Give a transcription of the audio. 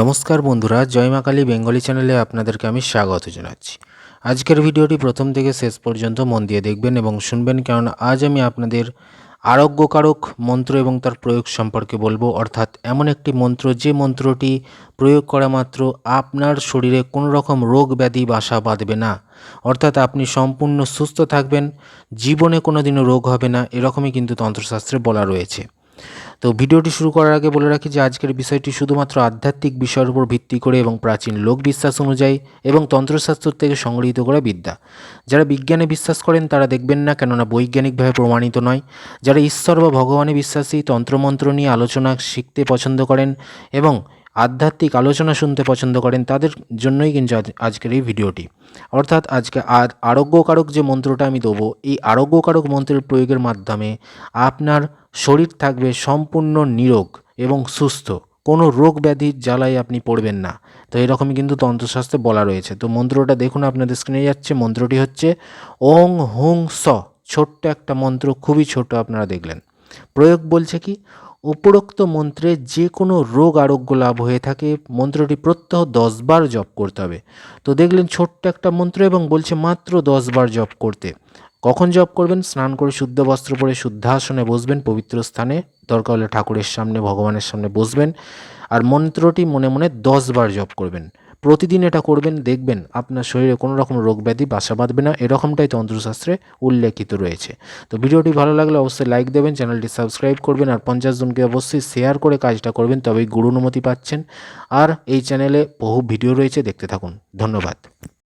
নমস্কার বন্ধুরা, জয় মা কালী বেঙ্গলি চ্যানেলে আপনাদেরকে আমি স্বাগত জানাচ্ছি। আজকের ভিডিওটি প্রথম থেকে শেষ পর্যন্ত মন দিয়ে দেখবেন এবং শুনবেন, কারণ আজ আমি আপনাদের আরোগ্যকারক মন্ত্র এবং তার প্রয়োগ সম্পর্কে বলবো। অর্থাৎ এমন একটি মন্ত্র, যে মন্ত্রটি প্রয়োগ করা মাত্র আপনার শরীরে কোনো রকম রোগ ব্যাধি বাসা বাঁধবে না। অর্থাৎ আপনি সম্পূর্ণ সুস্থ থাকবেন, জীবনে কোনো দিনও রোগ হবে না, এরকমই কিন্তু তন্ত্রশাস্ত্রে বলা রয়েছে। তো ভিডিওটি শুরু করার আগে বলে রাখি যে আজকের বিষয়টি শুধুমাত্র আধ্যাত্মিক বিষয়ের উপর ভিত্তি করে এবং প্রাচীন লোক বিশ্বাস অনুযায়ী এবং তন্ত্রশাস্ত্র থেকে সংগৃহীত করা বিদ্যা। যারা বিজ্ঞানে বিশ্বাস করেন তারা দেখবেন না, কেননা বৈজ্ঞানিকভাবে প্রমাণিত নয়। যারা ঈশ্বর বা ভগবানে বিশ্বাসী, তন্ত্রমন্ত্র নিয়ে আলোচনা শিখতে পছন্দ করেন এবং আধ্যাত্মিক আলোচনা শুনতে পছন্দ করেন, তাদের জন্যই কিন্তু আজকের এই ভিডিওটি। অর্থাৎ আজকে আরোগ্যকারক যে মন্ত্রটা আমি দেবো, এই আরোগ্যকারক মন্ত্রের প্রয়োগের মাধ্যমে আপনার শরীর থাকবে সম্পূর্ণ নিরোগ এবং সুস্থ, কোনো রোগ ব্যাধির জ্বালায় আপনি পড়বেন না। তো এরকমই কিন্তু তন্ত্রশাস্ত্রে বলা রয়েছে। তো মন্ত্রটা দেখুন, আপনাদের স্ক্রিনে যাচ্ছে। মন্ত্রটি হচ্ছে ওং হুং স। ছোট্ট একটা মন্ত্র, খুবই ছোট, আপনারা দেখলেন। প্রয়োগ বলছে কি, উপরোক্ত মন্ত্রে যে কোনো রোগ আরোগ্য লাভ হয়ে থাকে, মন্ত্রটি প্রত্যহ 10 বার জপ করতে হবে। তো দেখলেন ছোট্ট একটা মন্ত্র এবং বলছে মাত্র 10 বার জপ করতে। কখন জপ করবেন? স্নান করে শুদ্ধ বস্ত্র পরে শুদ্ধাসনে বসবেন, পবিত্র স্থানে, দরকার হলে ঠাকুরের সামনে, ভগবানের সামনে বসবেন, আর মন্ত্রটি মনে মনে 10 বার জপ করবেন। প্রতিদিন এটা করবেন, দেখবেন আপনার শরীরে কোনো রকম রোগ ব্যাধি বাসা বাঁধবে না। এরকমটাই তন্ত্রশাস্ত্রে উল্লেখিত রয়েছে। তো ভিডিওটি ভালো লাগলে অবশ্যই লাইক দেবেন, চ্যানেলটি সাবস্ক্রাইব করবেন, আর 50 জনকে অবশ্যই শেয়ার করে কাজটা করবেন, তবেই গুরু অনুমতি পাচ্ছেন। আর এই চ্যানেলে বহু ভিডিও রয়েছে, দেখতে থাকুন। ধন্যবাদ।